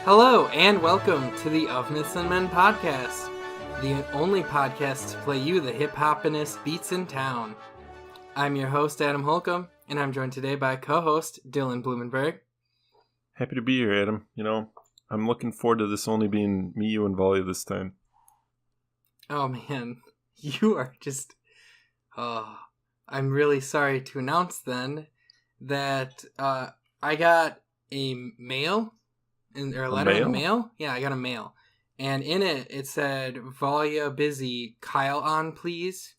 Hello, and welcome to the Of Myths and Men podcast, the only podcast to play you the hip-hopinest beats in town. I'm your host, Adam Holcomb, and I'm joined today by co-host Dylan Blumenberg. Happy to be here, Adam. You know, I'm looking forward to this only being me, you, and Volley this time. Oh man, you are just... I'm really sorry to announce then that I got a mail... or a letter in the mail? Yeah, I got a mail. And in it, it said, Valia busy, Kyle on please.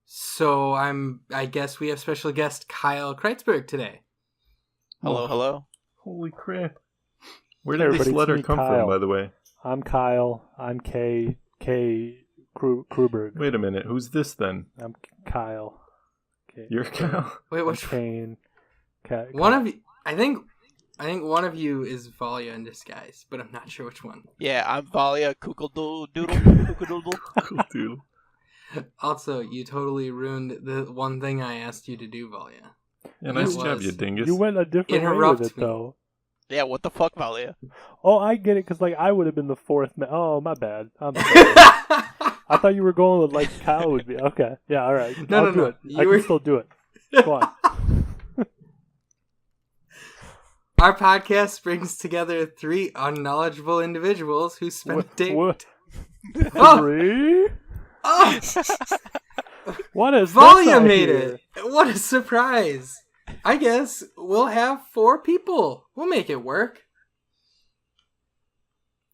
So I guess we have special guest Kyle Kreitzberg today. Hello. Holy crap. Where did this letter come from, by the way? I'm Kyle. I'm K. Kruberg. Wait a minute. Who's this then? I'm Kyle. You're Kyle? Wait, what's... Kane. One of you... I think one of you is Valia in disguise, but I'm not sure which one. Yeah, I'm Valia Kookle-doodle. Also, you totally ruined the one thing I asked you to do, Valia. Yeah, nice job, you dingus. You went a different way with it, though. Yeah, what the fuck, Valia? Oh, I get it, because I would have been the fourth man. Oh, my bad. I'm sorry. I thought you were going with, Kyle would be. Okay. Yeah, all right. I'll do it. I can still do it. Go on. Our podcast brings together three unknowledgeable individuals who spend a day... What? Oh! Three? Oh! What is Valia made it! What a surprise! I guess we'll have 4 people. We'll make it work.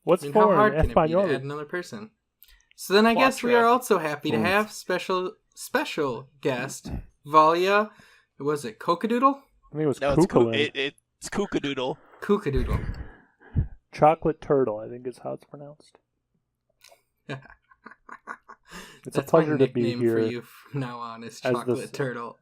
What's how four hard in can it be to Espanol? add another person? So then I guess we are also happy to have special guest, Valia. Was it Cokadoodle? I think it was No, Kookalin. it's Kookadoodle. Kookadoodle. Chocolate turtle, I think is how it's pronounced. It's a pleasure to be nickname here. For you from now on is Chocolate Turtle.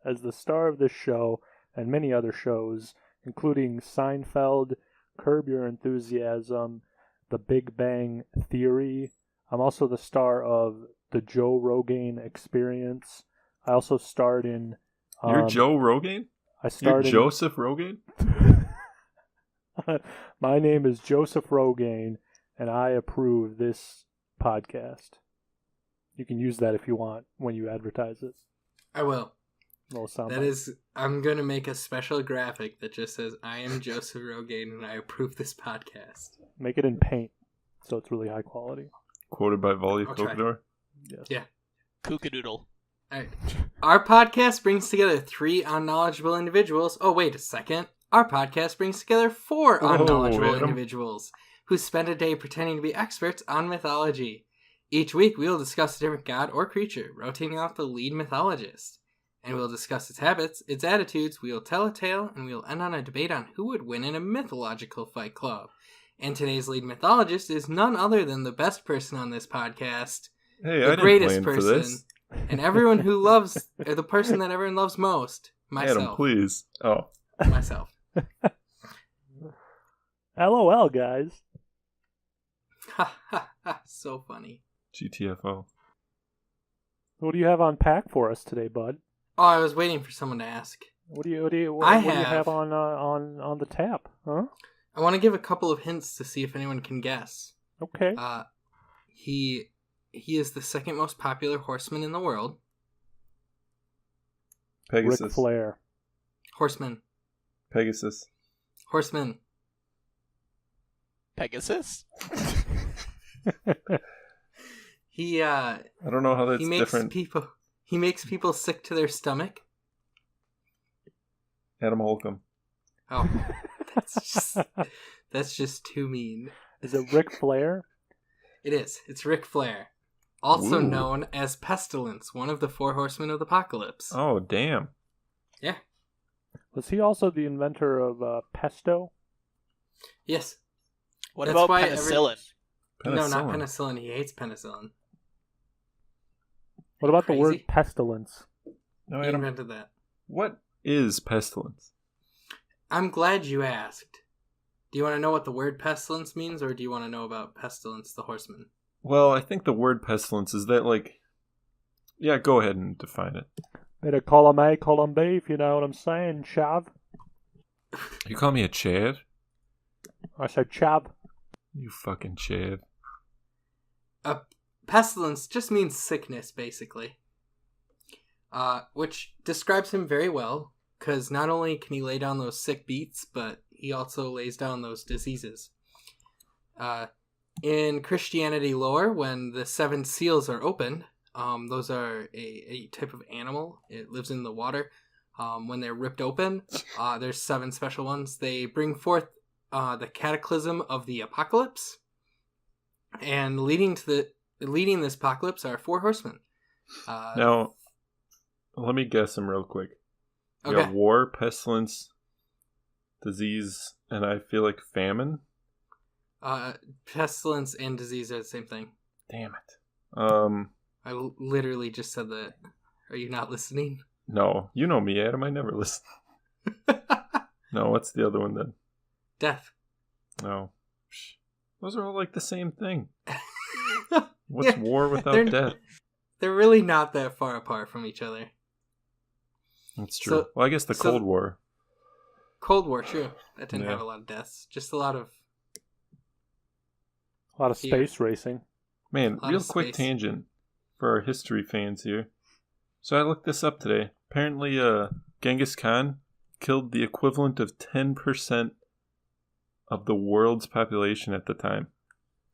As the star of this show and many other shows, including Seinfeld, Curb Your Enthusiasm, The Big Bang Theory. I'm also the star of The Joe Rogan Experience. I also starred in... You're Joe Rogan? You're Joseph Rogan? My name is Joseph Rogan, and I approve this podcast. You can use that if you want when you advertise it. I will. That is, I'm going to make a special graphic that just says, I am Joseph Rogan and I approve this podcast. Make it in paint, so it's really high quality. Quoted by Volley Kokador? Yes. Yeah. Kookadoodle. All right. Our podcast brings together 3 unknowledgeable individuals. Oh, wait a second. Our podcast brings together 4 unknowledgeable individuals who spend a day pretending to be experts on mythology. Each week, we will discuss a different god or creature, rotating off the lead mythologist. And we'll discuss its habits, its attitudes, we will tell a tale, and we will end on a debate on who would win in a mythological fight club. And today's lead mythologist is none other than the best person on this podcast, the greatest person, and everyone who loves, or the person that everyone loves most, myself. Adam, please. Oh. Myself. LOL, guys. Ha ha ha, so funny. GTFO. What do you have on pack for us today, bud? Oh, I was waiting for someone to ask. What do you have on the tap? Huh? I want to give a couple of hints to see if anyone can guess. Okay. He is the second most popular horseman in the world. Pegasus. Ric Flair. Horseman. Pegasus. Horseman. Pegasus? I don't know how that's different. He makes people sick to their stomach. Adam Holcomb. Oh, that's just too mean. Is it Ric Flair? It is. It's Ric Flair, also known as Pestilence, one of the 4 horsemen of the apocalypse. Oh, damn. Yeah. Was he also the inventor of pesto? Yes. What about penicillin? No, not penicillin. He hates penicillin. What about the word pestilence? No, he invented that. What is pestilence? I'm glad you asked. Do you want to know what the word pestilence means, or do you want to know about Pestilence, the horseman? Well, I think the word pestilence is that, Yeah, go ahead and define it. Better column A, column B, if you know what I'm saying, Shav. You call me a Chad? I said chav. You fucking chav. Pestilence just means sickness, basically. Which describes him very well, because not only can he lay down those sick beats, but he also lays down those diseases. In Christianity lore, when the 7 seals are opened, those are a type of animal. It lives in the water. When they're ripped open, there's 7 special ones. They bring forth the cataclysm of the apocalypse, and leading this apocalypse are 4 horsemen. Now, let me guess them real quick. You Okay. have war, pestilence, disease, and I feel like famine. Pestilence and disease are the same thing. Damn it. I literally just said that. Are you not listening? No, you know me, Adam. I never listen. No, what's the other one then? Death. No. Those are all like the same thing. What's war without death? They're really not that far apart from each other. That's true. Well, I guess the Cold War. Cold War, true. That didn't have a lot of deaths. Just a lot of space racing. Man, real quick tangent for our history fans here. So I looked this up today. Apparently, Genghis Khan killed the equivalent of 10% of the world's population at the time.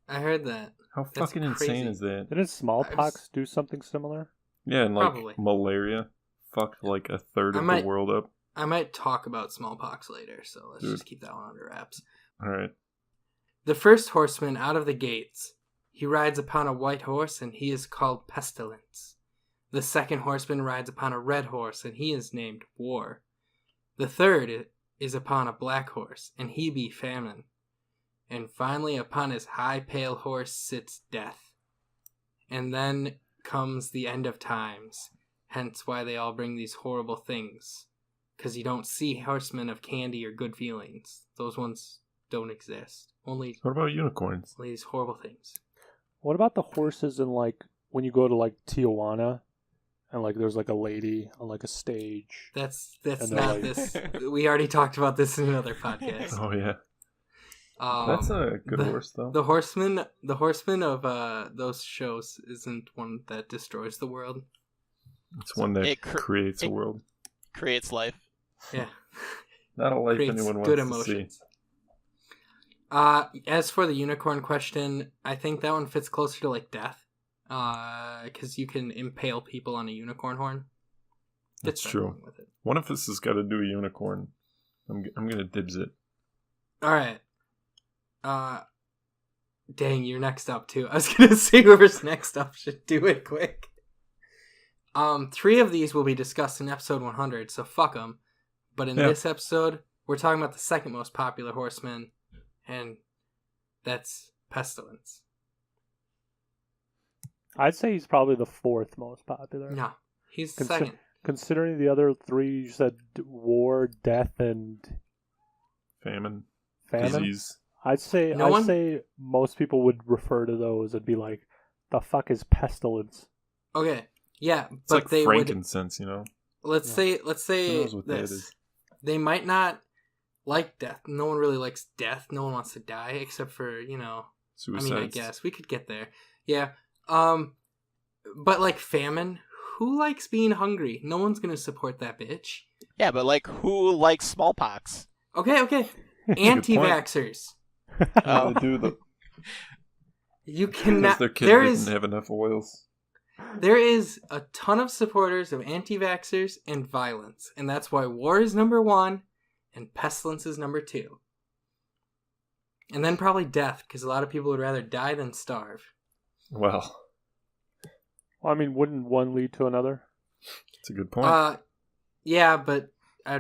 I heard that. How fucking insane is that? Didn't smallpox do something similar? Yeah, and like malaria fucked like a third of the world up. I might talk about smallpox later, so let's just keep that one under wraps. All right. The first horseman out of the gates, he rides upon a white horse, and he is called Pestilence. The second horseman rides upon a red horse, and he is named War. The third is upon a black horse, and he be Famine. And finally upon his high pale horse sits Death. And then comes the end of times, hence why they all bring these horrible things. Because you don't see horsemen of candy or good feelings. Those ones don't exist. Only. What about unicorns? Only these horrible things. What about the horses in like when you go to like Tijuana, and like there's like a lady on like a stage? That's not like... this. We already talked about this in another podcast. Oh yeah. That's a good horse though. The horseman of those shows isn't one that destroys the world. It's one that creates a world. Creates life. Yeah. Not a life creates anyone wants good emotions. To see. As for the unicorn question, I think that one fits closer to like death. Because you can impale people on a unicorn horn. That's true. One of us has got to do a unicorn. I'm gonna dibs it. All right. Dang, you're next up too. I was gonna say whoever's next up should do it quick. 3 of these will be discussed in episode 100, so fuck them. But in this episode, we're talking about the second most popular horseman, and that's Pestilence. I'd say he's probably the 4th most popular. No, he's second. Considering the other 3, you said war, death, and famine. Disease. I'd say most people would refer to those and be like, "The fuck is pestilence?" Okay, yeah, it's but like they frankincense, you know. Let's say this. They might not like death. No one really likes death. No one wants to die, except for suicides. I mean, I guess we could get there. Yeah. But like famine, who likes being hungry? No one's gonna support that bitch. Yeah, but like, who likes smallpox? Okay. Anti-vaxxers. Oh. They do the. You cannot. Their kid didn't have enough oils. There is a ton of supporters of anti-vaxxers and violence, and that's why war is number 1 and pestilence is number 2. And then probably death, because a lot of people would rather die than starve. Well, I mean, wouldn't one lead to another? That's a good point. Yeah, but I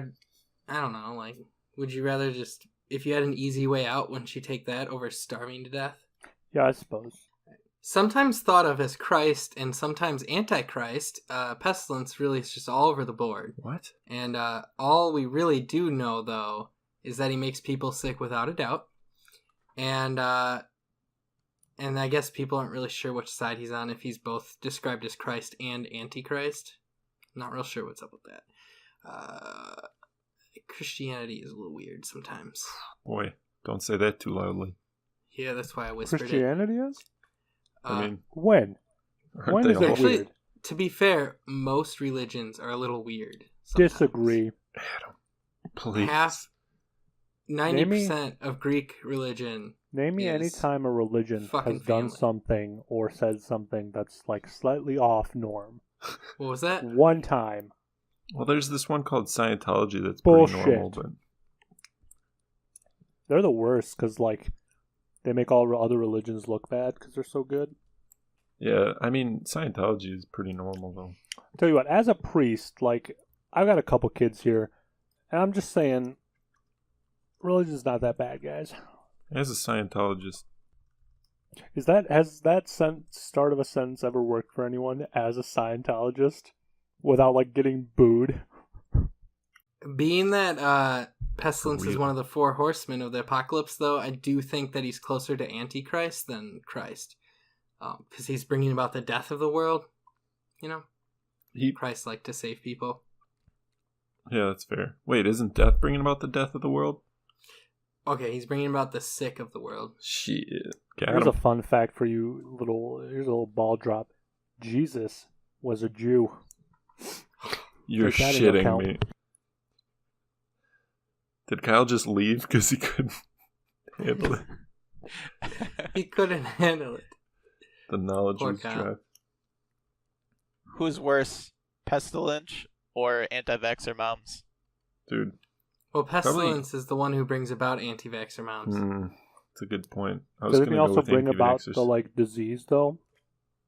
don't know. Like, would you rather just, if you had an easy way out, wouldn't you take that over starving to death? Yeah, I suppose. Sometimes thought of as Christ and sometimes Antichrist, pestilence really is just all over the board. What? And all we really do know, though, is that he makes people sick without a doubt. And I guess people aren't really sure which side he's on, if he's both described as Christ and Antichrist. Not real sure what's up with that. Christianity is a little weird sometimes. Boy, Don't say that too loudly. Yeah, that's why I whispered Christianity is? I mean, when? aren't When they is all it Actually, weird? to be fair, most religions are a little weird. Sometimes. Disagree. Adam, please. Half, 90% of Greek religion. Name me any is time a religion fucking has done family. something or said something that's like slightly off norm. What was that? One time. Well, there's this one called Scientology that's Bullshit. pretty normal, but They're the worst because like they make all other religions look bad because they're so good. yeah, I mean, Scientology is pretty normal, though. Tell you what, as a priest, like I've got a couple kids here, and I'm just saying, religion's not that bad, guys. As a Scientologist, Has that start of a sentence ever worked for anyone as a Scientologist without like getting booed? Being that Pestilence For is real. one of the four horsemen of the apocalypse, though, I do think that he's closer to Antichrist than Christ. Because he's bringing about the death of the world. You know? Christ liked to save people. Yeah, that's fair. Wait, isn't death bringing about the death of the world? Okay, he's bringing about the sick of the world. Shit. Got Here's him. a fun fact for you, here's a little ball drop. Jesus was a Jew. You're Take that into shitting account. me. Did Kyle just leave because he couldn't handle it? He couldn't handle it. The knowledge Poor was Kyle. dropped. Who's worse, Pestilence or anti-vaxxer moms? Dude, Well, Pestilence is the one who brings about anti-vaxxer moms. that's a good point. I was Doesn't going he to go also with bring about anti-vaxxers. the like disease though?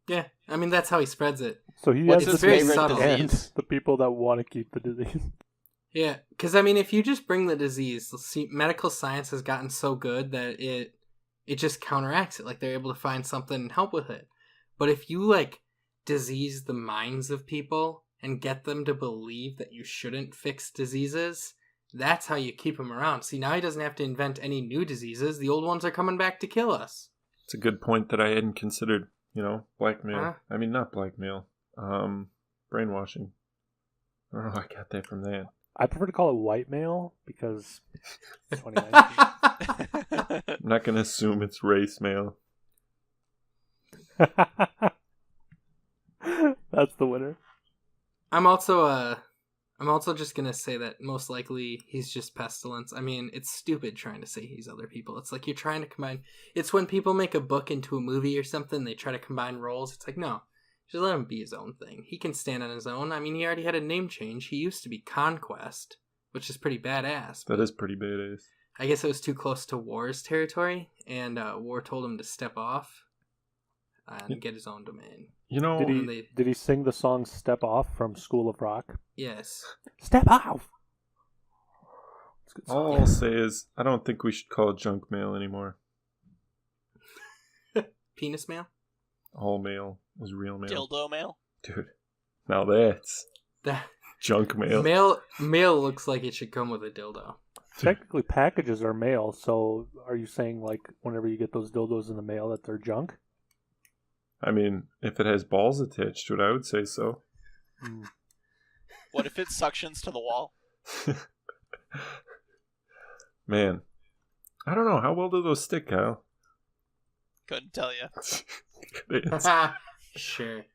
Yeah, I mean, that's how he spreads it. So he What's has his the very favorite subtle. and disease? the people that want to keep the disease. Yeah, because, I mean, if you just bring the disease, see, medical science has gotten so good that it just counteracts it. Like, they're able to find something and help with it. But if you, like, disease the minds of people and get them to believe that you shouldn't fix diseases, that's how you keep him around. See, now he doesn't have to invent any new diseases. The old ones are coming back to kill us. It's a good point that I hadn't considered. You know, blackmail. Huh? I mean, not blackmail. Brainwashing. I don't know how I got that from that. I prefer to call it white male because it's 2019. I'm not going to assume it's race mail. That's the winner. I'm also just gonna say that most likely he's just Pestilence. I mean, it's stupid trying to say he's other people. It's like you're trying to combine. It's when people make a book into a movie or something, they try to combine roles. It's like, no, just let him be his own thing. He can stand on his own. I mean, he already had a name change. He used to be Conquest, which is pretty badass. That is pretty badass. I guess it was too close to War's territory, and War told him to step off and get his own domain. You know, Did he sing the song "Step Off" from School of Rock? Yes. Step off. It's a good song. all I'll say is I don't think we should call it junk mail anymore. Penis mail? All mail is real mail. Dildo mail? Dude, now that's That junk mail. mail looks like it should come with a dildo. Technically, packages are mail. So, are you saying like whenever you get those dildos in the mail that they're junk? I mean, if it has balls attached to it, I would say so. What if it suctions to the wall? Man, I don't know. How well do those stick, Kyle? Couldn't tell you. Good answer. Sure.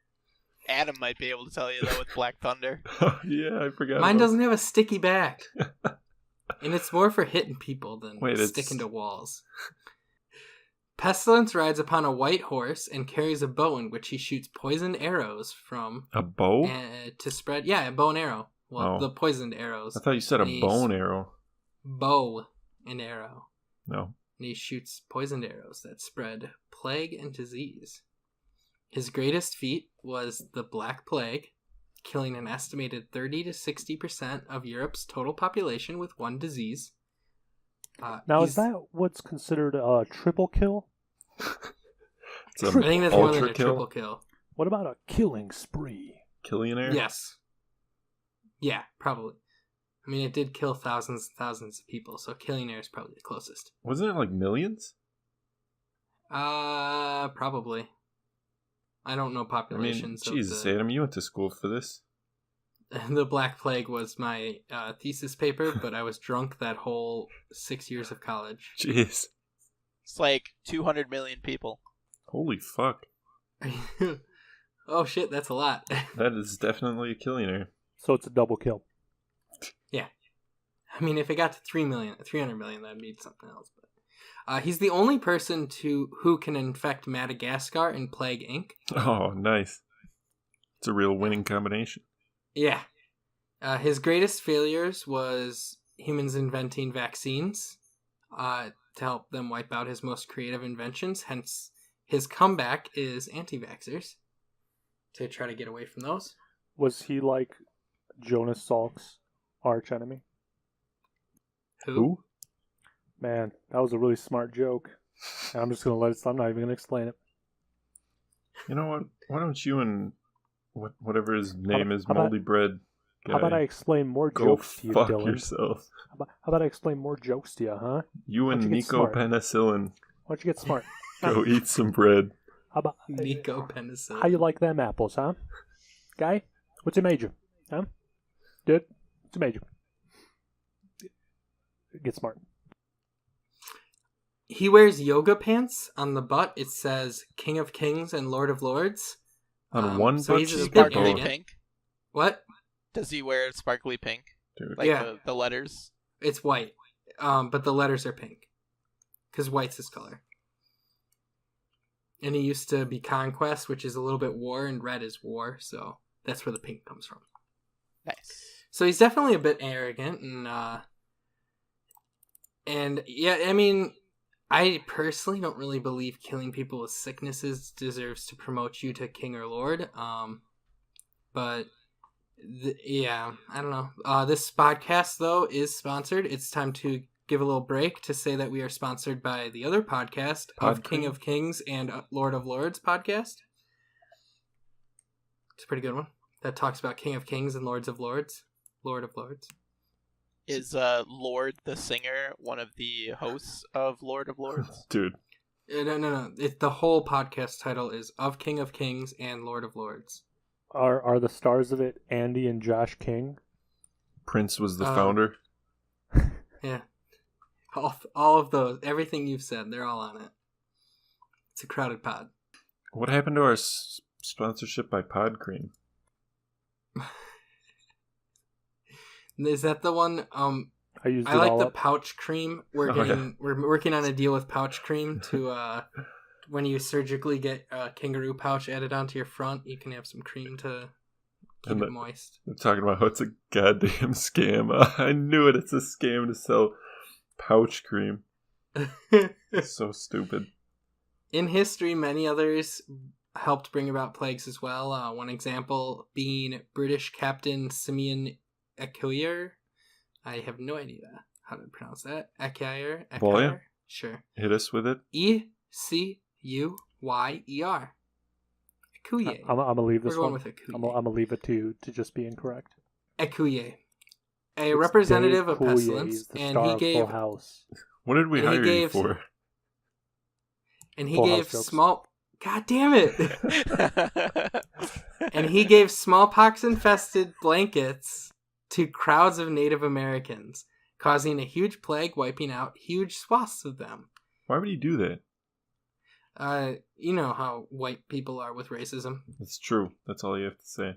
Adam might be able to tell you though with Black Thunder. Oh, yeah, I forgot. Mine about- doesn't have a sticky back. And it's more for hitting people than Wait, sticking to walls. Pestilence rides upon a white horse and carries a bow in which he shoots poisoned arrows from A bow? to spread. Yeah, a bow and arrow. Well, Oh. the poisoned arrows. I thought you said a These- bone arrow. Bow and arrow. No. And he shoots poisoned arrows that spread plague and disease. His greatest feat was the Black Plague, killing an estimated 30 to 60% of Europe's total population with one disease. Now, He's- is that what's considered a triple kill? It's a I think that's more than ultra a kill. triple kill. What about a killing spree? Killionaire? Yes. Yeah, probably. I mean, it did kill thousands and thousands of people, so Killionaire is probably the closest. Wasn't it like millions? Probably. I don't know I mean, populations. Jesus, of the... Adam, you went to school for this. The Black Plague was my thesis paper, but I was drunk that whole 6 years of college. Jeez. It's like 200 million people. Holy fuck. Oh shit, that's a lot. That is definitely a killionaire. So it's a double kill. Yeah. I mean, if it got to 300 million, that'd be something else. But he's the only person who can infect Madagascar in Plague Inc. Oh, nice. It's a real winning combination. Yeah. His greatest failures was humans inventing vaccines to help them wipe out his most creative inventions. Hence, his comeback is anti-vaxxers to try to get away from those. Was he like Jonas Salk's arch enemy? Who? Man, that was a really smart joke. And I'm just going to let it slide. I'm not even going to explain it. You know what? Why don't you and whatever his name is, Moldy Bread guy, how about I explain more go jokes to you, fuck Dylan? yourself. How about I explain more jokes to you, huh? You and Nico Penicillin Why don't you get smart? go eat some bread. How about Nico Penicillin. How you like them apples, huh? Guy? What's your major? Huh? Dude? What's your major? Get smart. He wears yoga pants. On the butt, it says King of Kings and Lord of Lords. On one so butt he's a cheek bit or both? arrogant. Pink? What? Does he wear sparkly pink? Dude. Like Yeah. the letters? It's white. But the letters are pink. Because white's his color. And he used to be Conquest, which is a little bit war, and red is war, so that's where the pink comes from. Nice. So he's definitely a bit arrogant, and yeah, I mean, I personally don't really believe killing people with sicknesses deserves to promote you to king or lord. But yeah, I don't know. This podcast though is sponsored. It's time to give a little break to say that we are sponsored by the other podcast of King of Kings and Lord of Lords podcast. It's a pretty good one that talks about King of Kings and Lord of Lords. Is Lord the singer one of the hosts of Lord of Lords? Dude. No. The whole podcast title is Of King of Kings and Lord of Lords. Are the stars of it Andy and Josh King? Prince was the founder. Yeah. All of those, everything you've said, they're all on it. It's a crowded pod. What happened to our sponsorship by Pod Cream? Is that the one? I used I it like all the up. pouch cream. We're working on a deal with pouch cream to when you surgically get a kangaroo pouch added onto your front, you can have some cream to keep it moist. They're talking about how it's a goddamn scam. I knew it. It's a scam to sell pouch cream. It's so stupid. In history, many others helped bring about plagues as well. One example being British Captain Simeon a.k.a. I have no idea how to pronounce that. a.k.a. Boy, sure. Hit us with it. E-C-U-Y-E-R. A.k.a. I'm gonna leave this We're going one. with a-k.a. I'm gonna leave it to just be incorrect. a.k.a. A It's representative Dave of Coulier. Pestilence, He's the and star he of gave Full House. What did we And he hire you gave- for? and he Full gave House jokes. small. God damn it! And he gave smallpox-infested blankets to crowds of Native Americans, causing a huge plague, wiping out huge swaths of them. Why would he do that? You know how white people are with racism. It's true. That's all you have to say.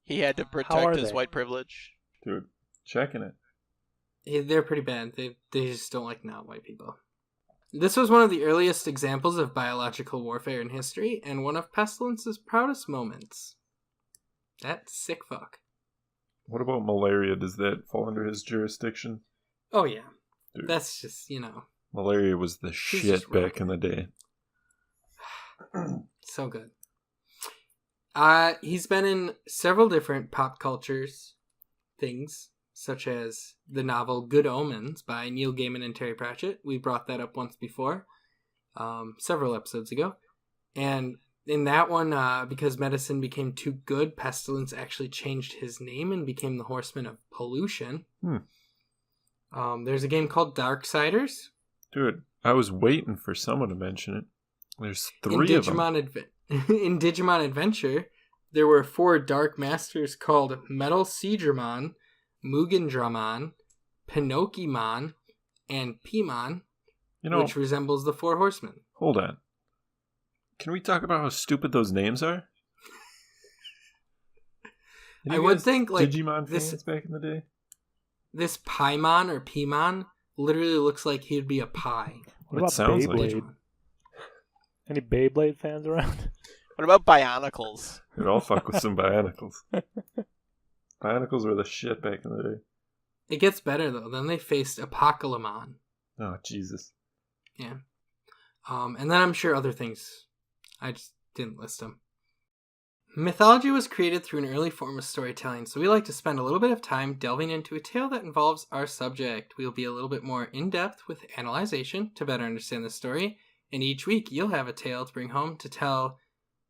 He had to are protect his they? white privilege. Dude, checking it. They're pretty bad. They just don't like not white people. This was one of the earliest examples of biological warfare in history, and one of Pestilence's proudest moments. That sick fuck. What about malaria? Does that fall under his jurisdiction? Oh yeah. Dude. That's just, Malaria was the He's shit just back in the day. so good. He's been in several different pop cultures things, such as the novel Good Omens by Neil Gaiman and Terry Pratchett. We brought that up once before, several episodes ago. And in that one, because medicine became too good, Pestilence actually changed his name and became the Horseman of Pollution. There's a game called Darksiders. Dude, I was waiting for someone to mention it. There's three of them. In Digimon Adventure, there were 4 dark masters called Metal Seedramon, Mugandramon, Pinocchimon, and Pimon, which resembles the 4 horsemen. Hold on. Can we talk about how stupid those names are? I would think like Digimon fans back in the day. This Paimon or Pimon literally looks like he'd be a pie. What about sounds Beyblade? like Any Beyblade fans around? What about Bionicles? We'd all fuck with some Bionicles. Bionicles were the shit back in the day. It gets better though. Then they faced Apocalypse. Oh, Jesus. Yeah. And then I'm sure other things. I just didn't list them. Mythology was created through an early form of storytelling, so we like to spend a little bit of time delving into a tale that involves our subject. We'll be a little bit more in-depth with analyzation to better understand the story, and each week you'll have a tale to bring home to tell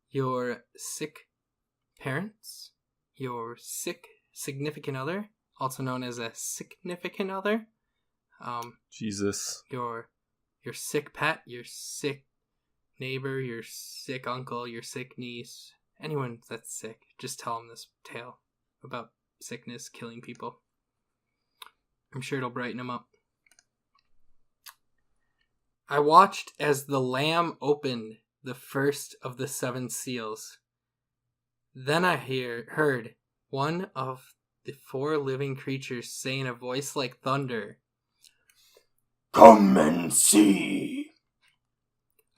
your sick parents, your sick significant other, also known as a significant other, Jesus. Your sick pet, your sick neighbor, your sick uncle, your sick niece, anyone that's sick, just tell them this tale about sickness killing people. I'm sure it'll brighten them up. I watched as the Lamb opened the first of the 7 seals. Then I heard one of the 4 living creatures say in a voice like thunder, "Come and see!"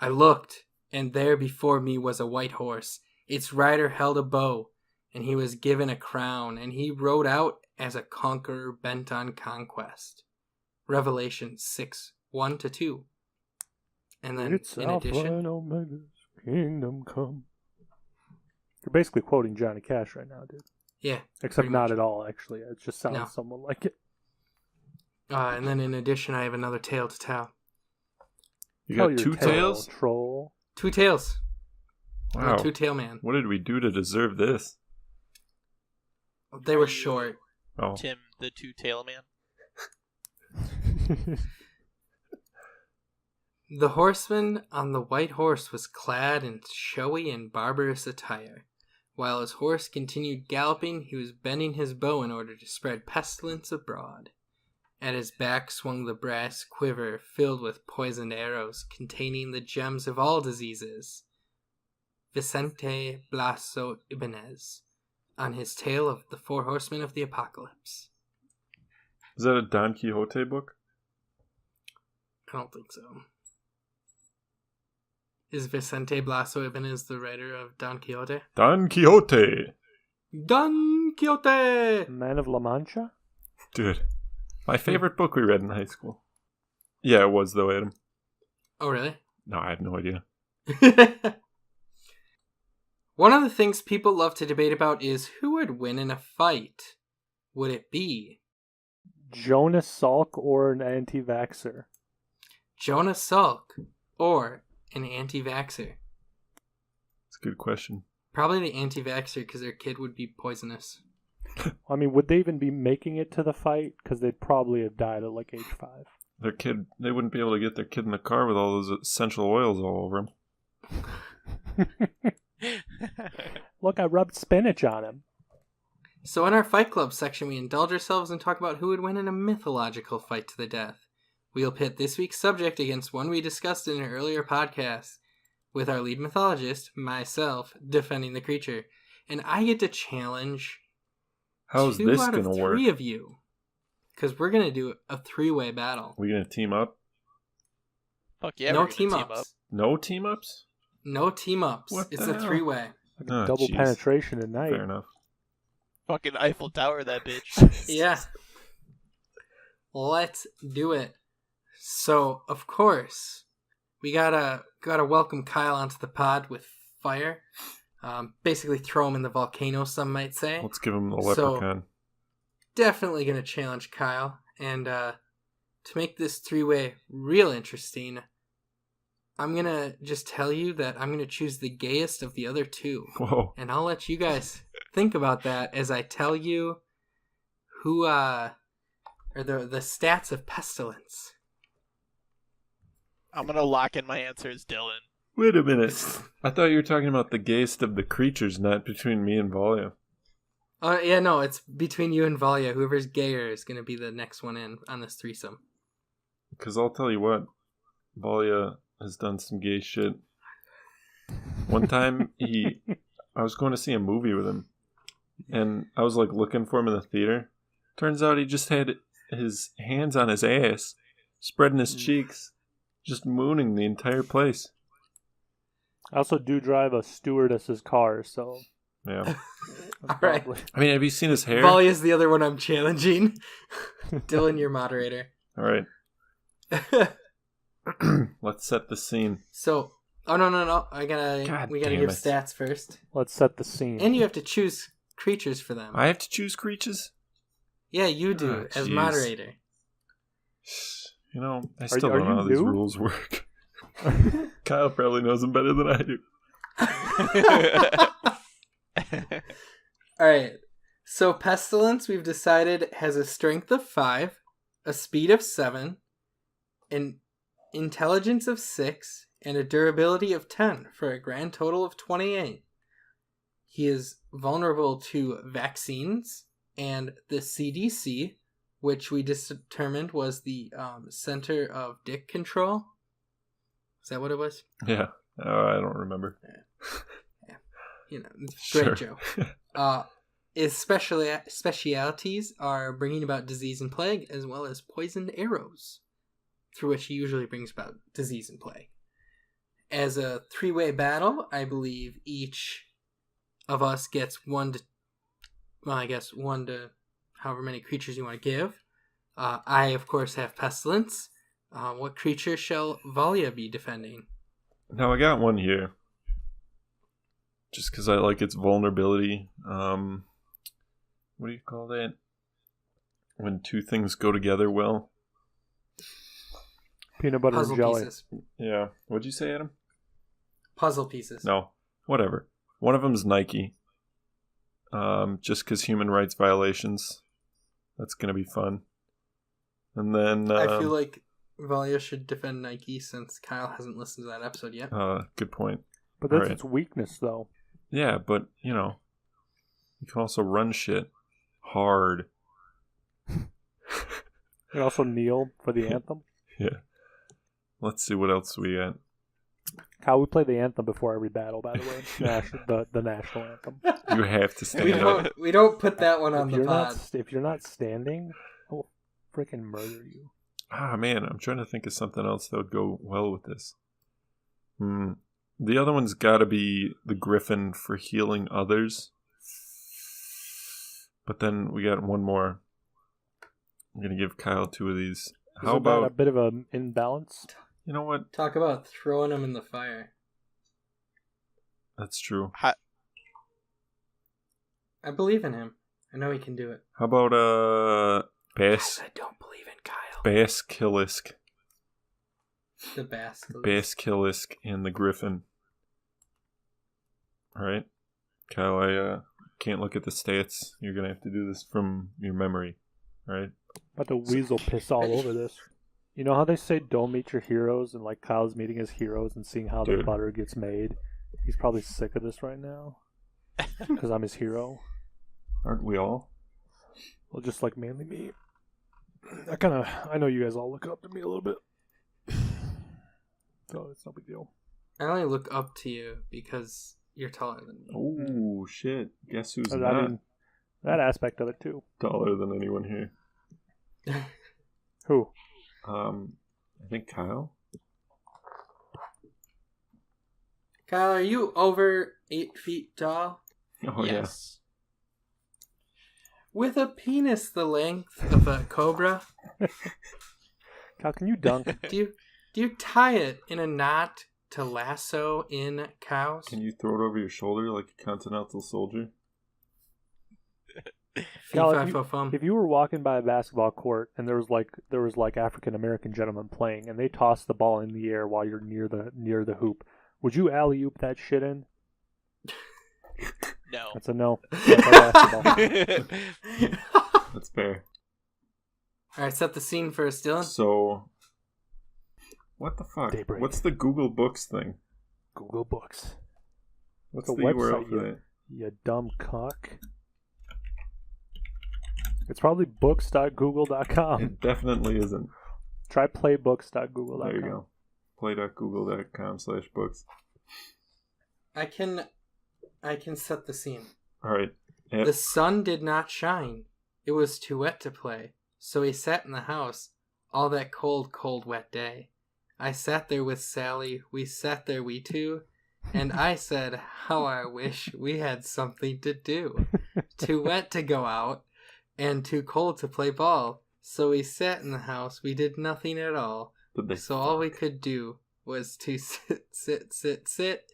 I looked, and there before me was a white horse. Its rider held a bow, and he was given a crown, and he rode out as a conqueror bent on conquest. Revelation 6:1-2. And then, it's in Alpha addition... and Omega's kingdom come. You're basically quoting Johnny Cash right now, dude. Yeah. Except not at all, actually. It just sounds somewhat like it. And then in addition, I have another tale to tell. You got 2 tails? Troll. 2 tails. Wow. I'm a 2-tail man. What did we do to deserve this? They were short. Oh. Tim, the 2-tail man. The horseman on the white horse was clad in showy and barbarous attire. While his horse continued galloping, he was bending his bow in order to spread pestilence abroad. At his back swung the brass quiver filled with poisoned arrows containing the gems of all diseases. Vicente Blaso Ibanez, on his tale of the 4 horsemen of the apocalypse. Is that a Don Quixote book? I don't think so. Is Vicente Blaso Ibanez the writer of Don Quixote? Don Quixote! Don Quixote! Man of La Mancha? Dude, my favorite book we read in high school. Yeah, it was though, Adam. Oh, really? No, I have no idea. One of the things people love to debate about is who would win in a fight. Would it be Jonas Salk or an anti-vaxxer? Jonas Salk or an anti-vaxxer? It's a good question. Probably the anti-vaxxer because their kid would be poisonous. I mean, would they even be making it to the fight? Because they'd probably have died at like age 5. Their kid, they wouldn't be able to get their kid in the car with all those essential oils all over him. Look, I rubbed spinach on him. So in our Fight Club section, we indulge ourselves and talk about who would win in a mythological fight to the death. We'll pit this week's subject against one we discussed in an earlier podcast, with our lead mythologist, myself, defending the creature. And I get to challenge How's 2 this out going of to work? 3 of you. Because we're going to do a 3-way battle. We going to team up? Fuck yeah, No we're gonna team up. team-ups. No team-ups? No team-ups. What It's the a hell? 3-way. Like a double penetration at night. Fair enough. Fucking Eiffel Tower that bitch. Yeah. Let's do it. So, of course, we gotta welcome Kyle onto the pod with fire. Basically throw him in the volcano, some might say. Let's give him the leprechaun. Definitely gonna challenge Kyle. And to make this 3-way real interesting, I'm gonna just tell you that I'm gonna choose the gayest of the other 2. Whoa. And I'll let you guys think about that as I tell you who are the stats of Pestilence. I'm gonna lock in my answer as Dylan. Wait a minute. I thought you were talking about the gayest of the creatures, not between me and Valia. Yeah, no, it's between you and Valia. Whoever's gayer is going to be the next one in on this threesome. Because I'll tell you what, Valia has done some gay shit. One time, I was going to see a movie with him, and I was like looking for him in the theater. Turns out he just had his hands on his ass, spreading his cheeks, just mooning the entire place. I also do drive a stewardess's car, so... Yeah. All right. I mean, have you seen his hair? Valia's the other one I'm challenging. Dylan, your moderator. All right. Let's set the scene. So, no. We gotta give stats first. Let's set the scene. And you have to choose creatures for them. I have to choose creatures? Yeah, you do, as moderator. You know, I still don't know how these rules work. Kyle probably knows them better than I do. Alright, so Pestilence, we've decided, has a strength of 5, a speed of 7, an intelligence of 6, and a durability of 10, for a grand total of 28. He is vulnerable to vaccines and the CDC, which we determined was the Center of Dick Control. Is that what it was? Yeah. Oh, I don't remember. Yeah. You know, great joke. His specialities are bringing about disease and plague, as well as poisoned arrows, through which he usually brings about disease and plague. As a 3-way battle, I believe each of us gets 1 to however many creatures you want to give. I, of course, have Pestilence. What creature shall Valia be defending? Now, I got one here. Just because I like its vulnerability. What do you call that? When two things go together well? Peanut butter Puzzle and jelly. pieces. Yeah. What'd you say, Adam? Puzzle pieces. No. Whatever. One of them's Nike. Just because human rights violations. That's going to be fun. And then... I feel like Valia should defend Nike since Kyle hasn't listened to that episode yet. Good point. But that's its weakness, though. Yeah, but, you know, you can also run shit hard. You can also kneel for the anthem. Yeah. Let's see what else we got. Kyle, we play the anthem before every battle, by the way. the national anthem. You have to stand up. We don't put that one on the pod. If you're not standing, I will freaking murder you. Ah, man, I'm trying to think of something else that would go well with this. The other one's got to be the Griffin for healing others. But then we got one more. I'm going to give Kyle 2 of these. How about a bit of an imbalance? You know what? Talk about throwing them in the fire. That's true. I believe in him. I know he can do it. How about Guys, I don't believe in Kyle. Basilisk. The Basilisk. Basilisk and the Griffin. Alright. Kyle, I can't look at the stats. You're going to have to do this from your memory. Alright? About to weasel piss all over this. You know how they say don't meet your heroes, and like Kyle's meeting his heroes and seeing how their butter gets made? He's probably sick of this right now. Because I'm his hero. Aren't we all? Well, just like Manly Me. I know you guys all look up to me a little bit. So it's no big deal. I only look up to you because you're taller than me. Oh, shit. Guess who's not? I mean, that aspect of it, too. Taller than anyone here. Who? I think Kyle. Kyle, are you over 8 feet tall? Oh, yes. With a penis the length of a cobra? Kyle, can you dunk? Do you tie it in a knot to lasso in cows? Can you throw it over your shoulder like a continental soldier? Kyle, if you were walking by a basketball court and there was like African American gentlemen playing and they tossed the ball in the air while you're near the hoop, would you alley-oop that shit in? No. That's a no. That's That's fair. Alright, set the scene for us, Dylan. So, what the fuck? Daybreak. What's the Google Books thing? Google Books. What's the the URL website, for that? You dumb cuck. It's probably books.google.com. It definitely isn't. Try playbooks.google.com. There you go. play.google.com/books. I can set the scene. All right. Yep. The sun did not shine. It was too wet to play. So he sat in the house all that cold, cold, wet day. I sat there with Sally. We sat there, we two. And I said, how I wish we had something to do. Too wet to go out and too cold to play ball. So we sat in the house. We did nothing at all. So all we could do was to sit.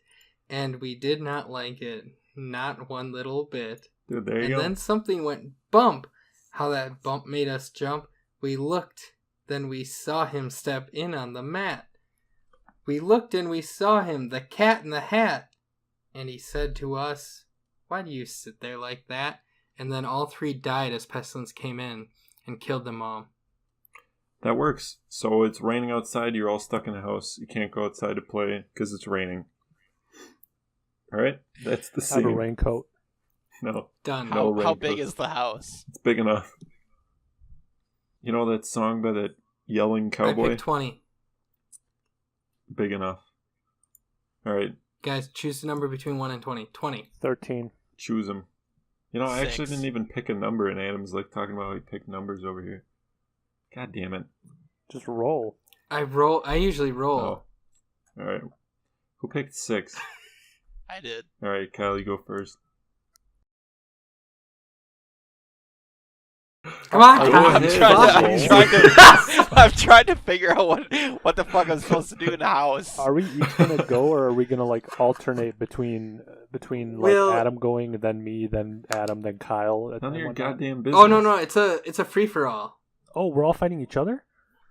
And we did not like it. Not one little bit. Dude, there you go. And then something went bump. How that bump made us jump. We looked. Then we saw him step in on the mat. We looked and we saw him, the cat in the hat. And he said to us, why do you sit there like that? And then all three died as Pestilence came in and killed them all. That works. So it's raining outside. You're all stuck in the house. You can't go outside to play because it's raining. All right? That's the scene. Have a raincoat. No. Done. How big is the house? It's big enough. You know that song by that yelling cowboy? I picked 20. Big enough. All right. Guys, choose a number between 1 and 20. 20. 13. Choose them. You know, I 6. actually didn't even pick a number, and Adam's like talking about how he picked numbers over here. God damn it. Just roll. I usually roll. Oh. All right. Who picked 6? I did. All right, Kyle, you go first. Come on, Oh, Kyle. I'm trying to figure out what the fuck I'm supposed to do in the house. Are we each gonna go, or are we gonna like alternate between like Well- Adam going, then me, then Adam, then Kyle? None of your one time? goddamn business. Oh, no, it's a free-for-all. Oh, we're all fighting each other?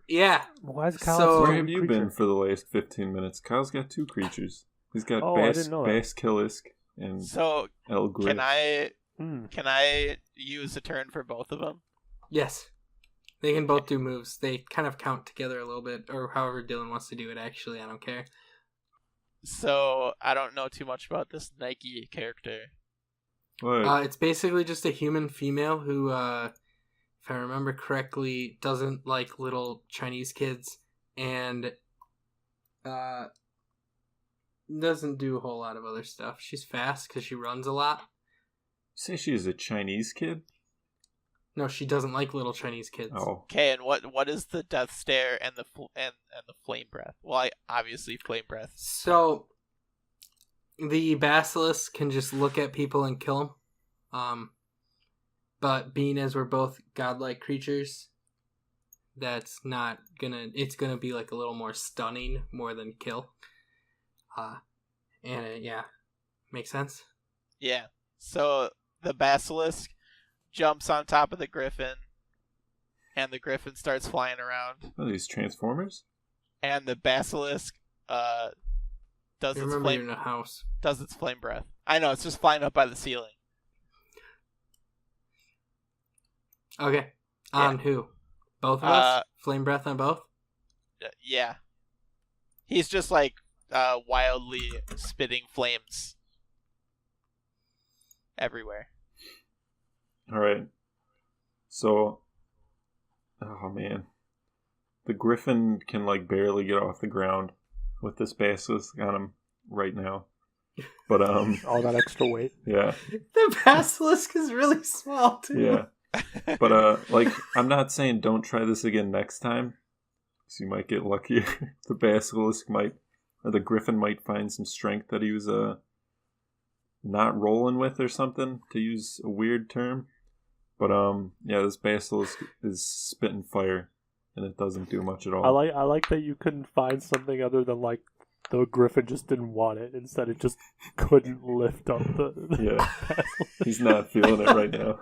Yeah. Why is Kyle? So- a Where have you creature? been for the last 15 minutes? Kyle's got 2 creatures. He's got Oh, I didn't know that. Basilisk and So El Griff. can I use a turn for both of them? Yes. They can both do moves. They kind of count together a little bit, or however Dylan wants to do it, actually. I don't care. So I don't know too much about this Nike character. What? It's basically just a human female who, if I remember correctly, doesn't like little Chinese kids and doesn't do a whole lot of other stuff. She's fast because she runs a lot. Say she is a Chinese kid? No, she doesn't like little Chinese kids. Oh. Okay, and what is the death stare and the and the flame breath? Well, obviously flame breath. So, the basilisk can just look at people and kill them. But being as we're both godlike creatures, that's not gonna... It's gonna be like a little more stunning more than kill. Yeah. Makes sense? Yeah. So the basilisk jumps on top of the griffin, and the griffin starts flying around. Are these Transformers? And the basilisk does its Remember, you're in a house. flame breath. I know, it's just flying up by the ceiling. Okay. On who? Both of us? Flame breath on both? Yeah. He's just like wildly spitting flames everywhere. All right. So, oh man, the griffin can like barely get off the ground with this basilisk on him right now. But all that extra weight. yeah, The basilisk is really small too. yeah. But like, I'm not saying don't try this again next time, because you might get luckier. The basilisk might, or the griffin might find some strength that he was not rolling with or something, to use a weird term. But yeah, this basilisk is spitting fire, and it doesn't do much at all. I like that you couldn't find something other than like the griffin just didn't want it. Instead, it just couldn't lift up the Yeah, basilisk. he's not feeling it right now.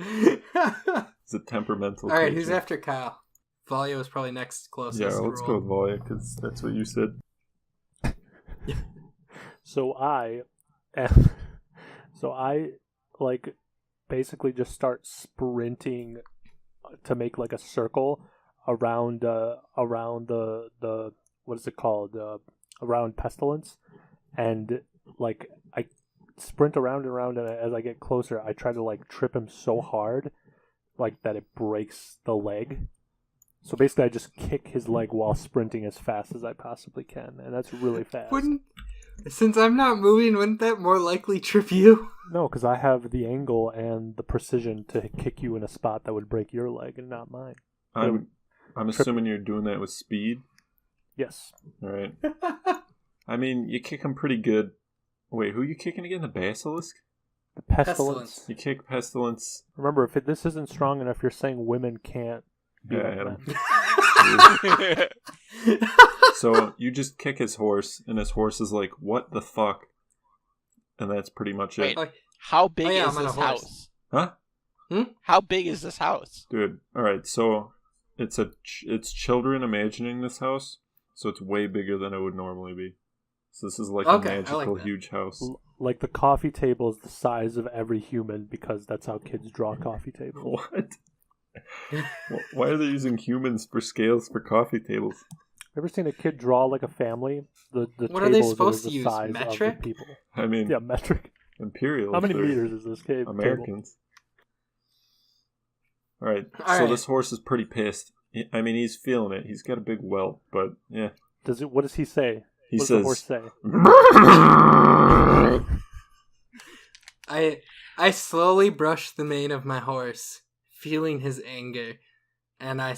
It's a temperamental. All right, creature. who's after Kyle? Volio is probably next closest. Yeah, to let's roll. go with Volia, because that's what you said. So I like basically just start sprinting to make like a circle around the what is it called, around Pestilence, and like I sprint around and around, and as I get closer, I try to like trip him so hard, like that it breaks the leg. So basically, I just kick his leg while sprinting as fast as I possibly can, and that's really fast. Since I'm not moving, wouldn't that more likely trip you? No, because I have the angle and the precision to kick you in a spot that would break your leg and not mine. I'm assuming you're doing that with speed? Yes. All right. I mean, you kick him pretty good. Wait, who are you kicking again? The Basilisk? The Pestilence. You kick Pestilence. Remember, if this isn't strong enough, you're saying women can't be So you just kick his horse, and his horse is like, what the fuck? And that's pretty much it. Wait, how big is this house? Huh? How big is this house? Dude, alright, so it's children imagining this house, so it's way bigger than it would normally be. So this is like a magical, huge house. Like the coffee table is the size of every human because that's how kids draw coffee tables. What? Why are they using humans for scales for coffee tables? Ever seen a kid draw like a family? The what are they supposed to use? Metric? People. I mean, yeah, metric. Imperial. How many meters is this cave? Americans. All right. This horse is pretty pissed. I mean, he's feeling it. He's got a big welt, but yeah. What does he say? What does the horse say? I slowly brush the mane of my horse, feeling his anger, and I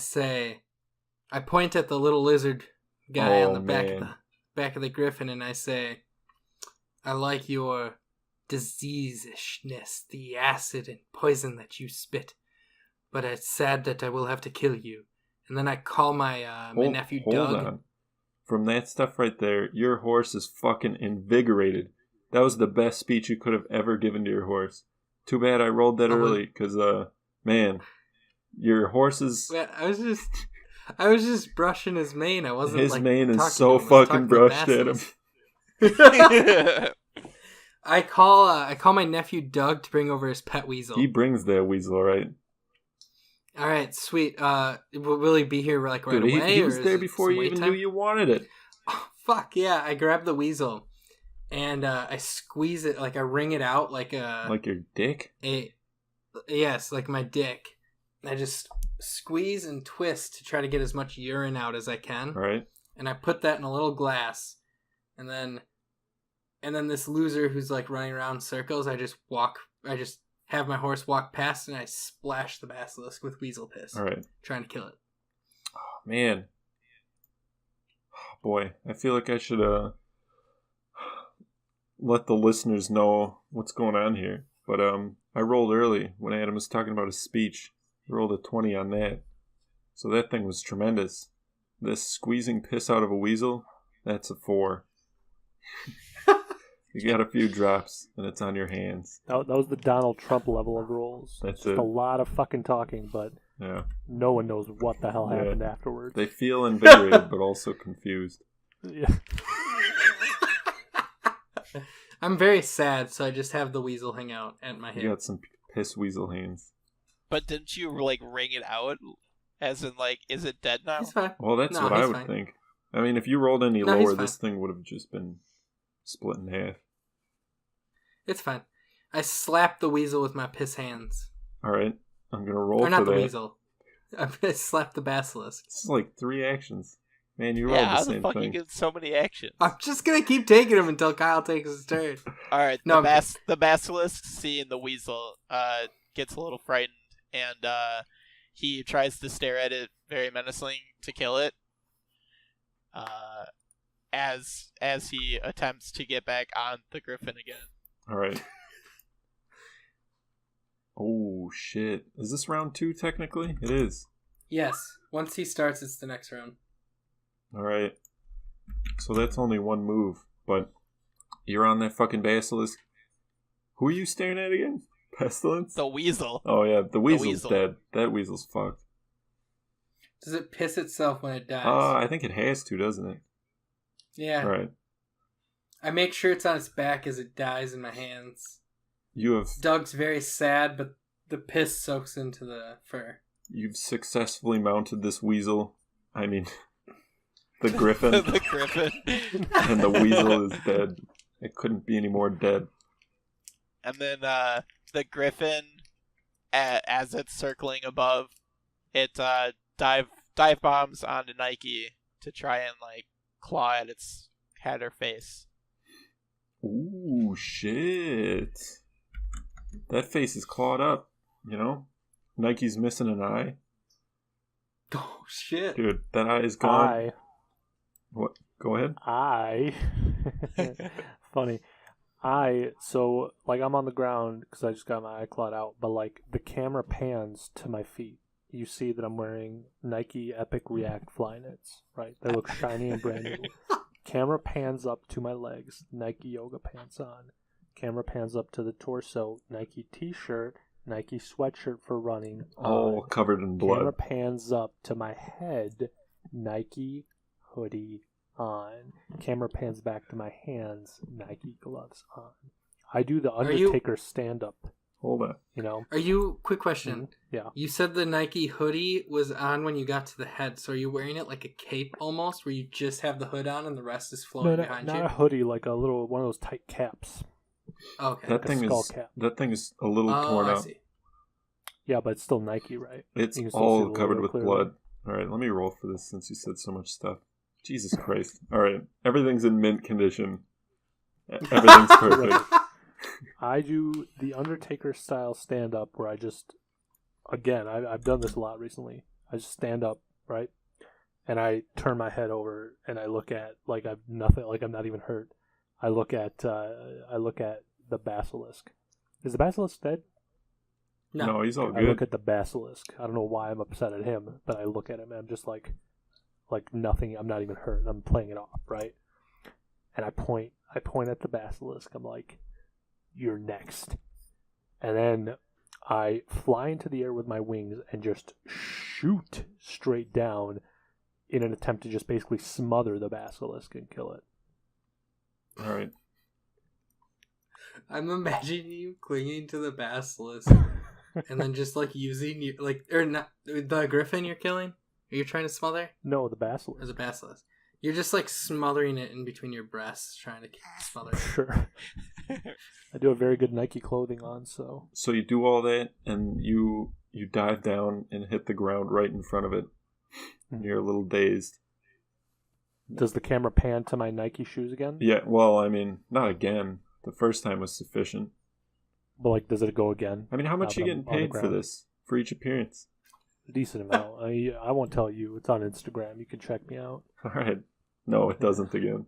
point at the little lizard guy on the back of the griffin, and I say, I like your diseasedness, the acid and poison that you spit, but it's sad that I will have to kill you. And then I call my nephew Doug. Hold on. From that stuff right there, your horse is fucking invigorated. That was the best speech you could have ever given to your horse. Too bad I rolled that early, because, man, your horse is... I was just brushing his mane. I wasn't his mane is so fucking brushed at him. I call my nephew Doug to bring over his pet weasel. He brings that weasel, right? All right, sweet. Will he be here right Dude, away? He was there before you even knew you wanted it. Oh, fuck yeah! I grab the weasel, and I squeeze it, like I wring it out like a... Like your dick? Yes, like my dick. I just squeeze and twist to try to get as much urine out as I can. All right. And I put that in a little glass, and then this loser who's like running around in circles, I just have my horse walk past, and I splash the basilisk with weasel piss. All right. Trying to kill it. Oh, man. Oh, boy, I feel like I should let the listeners know what's going on here. But I rolled early when Adam was talking about his speech. I rolled a 20 on that. So that thing was tremendous. This squeezing piss out of a weasel, that's a 4. You got a few drops, and it's on your hands. That was the Donald Trump level of rolls. That's just a lot of fucking talking, but no one knows what the hell happened afterwards. They feel invigorated, but also confused. Yeah. I'm very sad, so I just have the weasel hang out at my head. You got some piss weasel hands. But didn't you, like, wring it out? As in, like, is it dead now? He's fine. Well, that's what I would think. I mean, if you rolled any lower, this thing would have just been split in half. It's fine. I slap the weasel with my piss hands. Alright, I'm gonna roll or not for the that. Weasel. I slap the basilisk. This is like 3 actions. Man, you rolled the same thing. How the fuck you get so many actions? I'm just gonna keep taking them until Kyle takes his turn. Alright, the basilisk, seeing the weasel, gets a little frightened, and he tries to stare at it very menacingly to kill it. As he attempts to get back on the griffin again. Alright. Oh, shit. Is this round 2, technically? It is. Yes. Once he starts, it's the next round. Alright. So that's only one move, but you're on that fucking basilisk. Who are you staring at again? Pestilence? The weasel. Oh, yeah. The weasel's dead. That weasel's fucked. Does it piss itself when it dies? I think it has to, doesn't it? Yeah. Right. I make sure it's on its back as it dies in my hands. Doug's very sad, but the piss soaks into the fur. You've successfully mounted this weasel. I mean, the griffin. The griffin. And the weasel is dead. It couldn't be any more dead. And then the griffin, as it's circling above, it dive bombs onto Nike to try and like claw at its head or face. Ooh, shit. That face is clawed up, you know? Nike's missing an eye. Oh, shit. Dude, that eye is gone. What? Go ahead. Funny. So, like, I'm on the ground because I just got my eye clawed out, but, like, the camera pans to my feet. You see that I'm wearing Nike Epic React Flyknits, right? They look shiny and brand new. Camera pans up to my legs, Nike yoga pants on. Camera pans up to the torso, Nike t-shirt, Nike sweatshirt for running. All covered in blood. Camera pans up to my head, Nike hoodie on. Camera pans back to my hands, Nike gloves on. I do the Undertaker stand-up. Hold on. You know? Quick question. Mm-hmm. Yeah. You said the Nike hoodie was on when you got to the head, so are you wearing it like a cape almost, where you just have the hood on and the rest is flowing behind you? Not a hoodie, like a little, one of those tight caps. Okay. That thing is a little torn up. See. Yeah, but it's still Nike, right? It's all covered with blood. All right, let me roll for this since you said so much stuff. Jesus Christ. All right, everything's in mint condition. Everything's perfect. I do the Undertaker style stand up where I just, again, I've done this a lot recently. I just stand up, right? And I turn my head over and I look at, like I'm not even hurt. I look at the basilisk. Is the basilisk dead? No, he's all good. I look at the basilisk. I don't know why I'm upset at him, but I look at him and I'm just like nothing. I'm not even hurt. I'm playing it off, right? And I point at the basilisk. I'm like, you're next. And then I fly into the air with my wings and just shoot straight down in an attempt to just basically smother the basilisk and kill it. All right. I'm imagining you clinging to the basilisk and then just like using you, like, or not the griffin you're killing. Are you trying to smother? No, the basilisk. There's a basilisk. You're just like smothering it in between your breasts, trying to smother it. Sure. I do have very good Nike clothing on, so. So you do all that, and you dive down and hit the ground right in front of it. Mm-hmm. You're a little dazed. Does the camera pan to my Nike shoes again? Yeah, well, I mean, not again. The first time was sufficient. But, like, does it go again? I mean, how much are you getting paid for this? For each appearance? A decent amount. I won't tell you. It's on Instagram. You can check me out. All right. No, it doesn't again.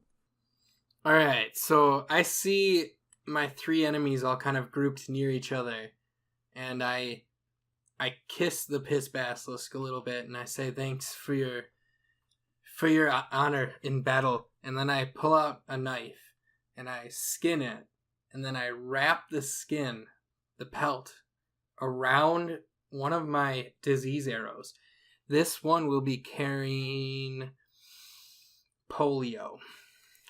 All right. So I see my three enemies all kind of grouped near each other. And I kiss the piss basilisk a little bit. And I say, thanks for your honor in battle. And then I pull out a knife. And I skin it. And then I wrap the skin, the pelt, around one of my disease arrows. This one will be carrying polio.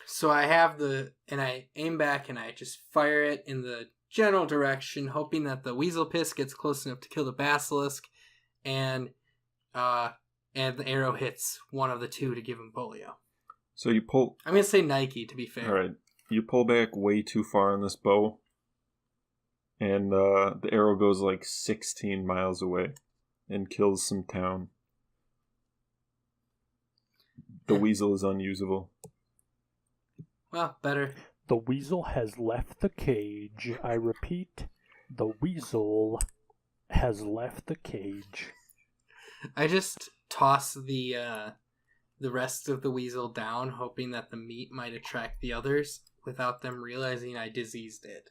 So I have and I aim back and I just fire it in the general direction, hoping that the weasel piss gets close enough to kill the basilisk, and the arrow hits one of the two to give him polio. So you pull... I'm going to say Nike, to be fair. All right. You pull back way too far on this bow, and the arrow goes like 16 miles away and kills some town. The weasel is unusable. Well, better. The weasel has left the cage. I repeat, the weasel has left the cage. I just toss the rest of the weasel down, hoping that the meat might attract the others without them realizing I diseased it.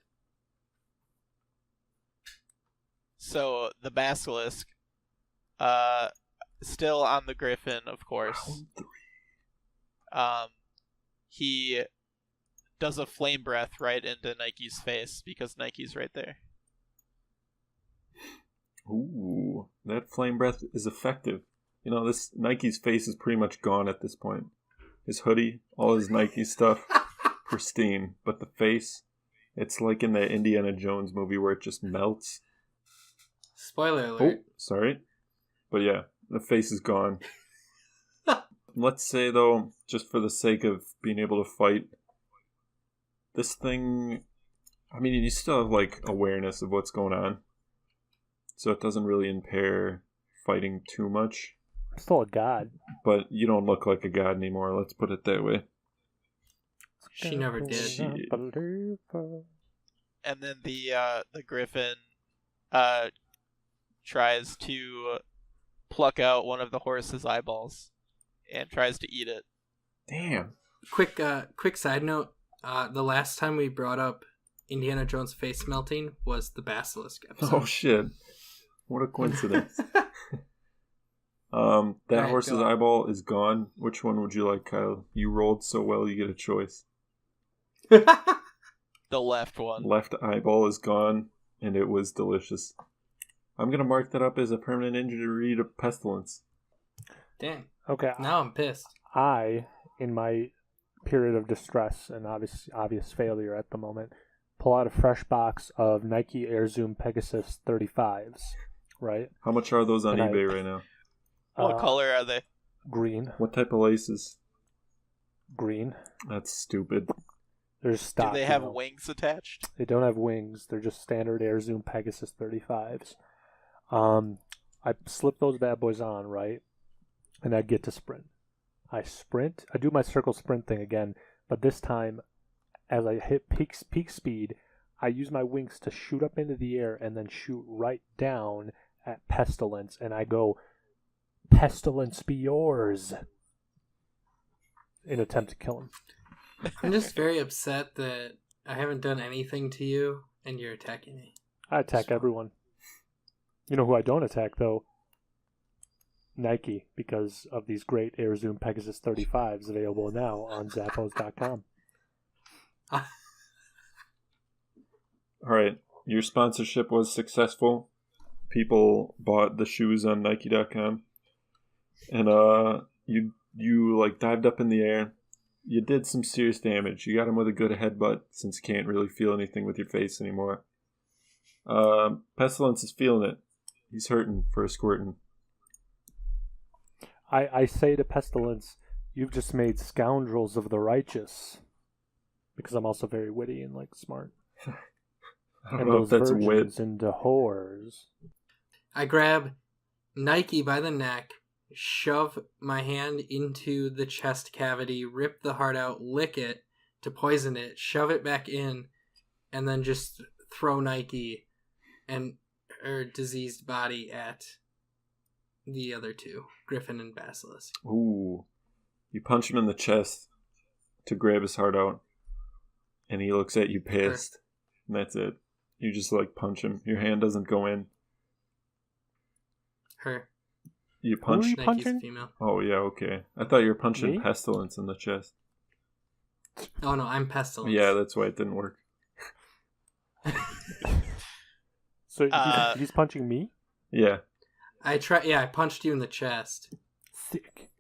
So the basilisk, still on the griffin, of course. He does a flame breath right into Nike's face because Nike's right there. Ooh, that flame breath is effective. You know, this Nike's face is pretty much gone at this point. His hoodie, all his Nike stuff, pristine. But the face, it's like in the Indiana Jones movie where it just melts. Spoiler alert. Oh, sorry. But yeah, the face is gone. let's say, though, just for the sake of being able to fight, this thing, I mean, you still have, like, awareness of what's going on. So it doesn't really impair fighting too much. I'm still a god. But you don't look like a god anymore, let's put it that way. She never did. And then the griffin tries to pluck out one of the horse's eyeballs and tries to eat it. Damn. Quick side note. The last time we brought up Indiana Jones face melting was the Basilisk episode. Oh shit. What a coincidence. That right, horse's eyeball is gone. Which one would you like, Kyle? You rolled so well you get a choice. The left one. Left eyeball is gone, and it was delicious. I'm going to mark that up as a permanent injury to Pestilence. Dang. Okay. Now I'm pissed. I, in my period of distress and obvious failure at the moment, pull out a fresh box of Nike Air Zoom Pegasus 35s, right? How much are those on eBay right now? What color are they? Green. What type of laces? Green. That's stupid. There's stock. Do they have wings attached? They don't have wings. They're just standard Air Zoom Pegasus 35s. I slip those bad boys on, right? And I get to sprint. I sprint. I do my circle sprint thing again, but this time, as I hit peak speed, I use my wings to shoot up into the air and then shoot right down at Pestilence, and I go, "Pestilence be yours," in attempt to kill him. I'm just very upset that I haven't done anything to you and you're attacking me. I attack everyone. You know who I don't attack, though? Nike, because of these great Air Zoom Pegasus 35s available now on Zappos.com. Alright, your sponsorship was successful. People bought the shoes on Nike.com. And you like dived up in the air. You did some serious damage. You got him with a good headbutt since you can't really feel anything with your face anymore. Pestilence is feeling it. He's hurting for a squirting. I say to Pestilence, "You've just made scoundrels of the righteous." Because I'm also very witty and like smart. I don't know if that's wit. Into whores. I grab Nike by the neck, shove my hand into the chest cavity, rip the heart out, lick it to poison it, shove it back in, and then just throw Nike and her diseased body at the other two, Griffin and Basilisk. Ooh. You punch him in the chest to grab his heart out, and he looks at you pissed. And that's it. You just like punch him. Your hand doesn't go in. Her. You punch. Who are you Nike's punching? female. Oh yeah, okay. I thought you were punching Me? Pestilence in the chest. Oh no, I'm Pestilence. Yeah, that's why it didn't work. So he's punching me? Yeah. I punched you in the chest. Sick.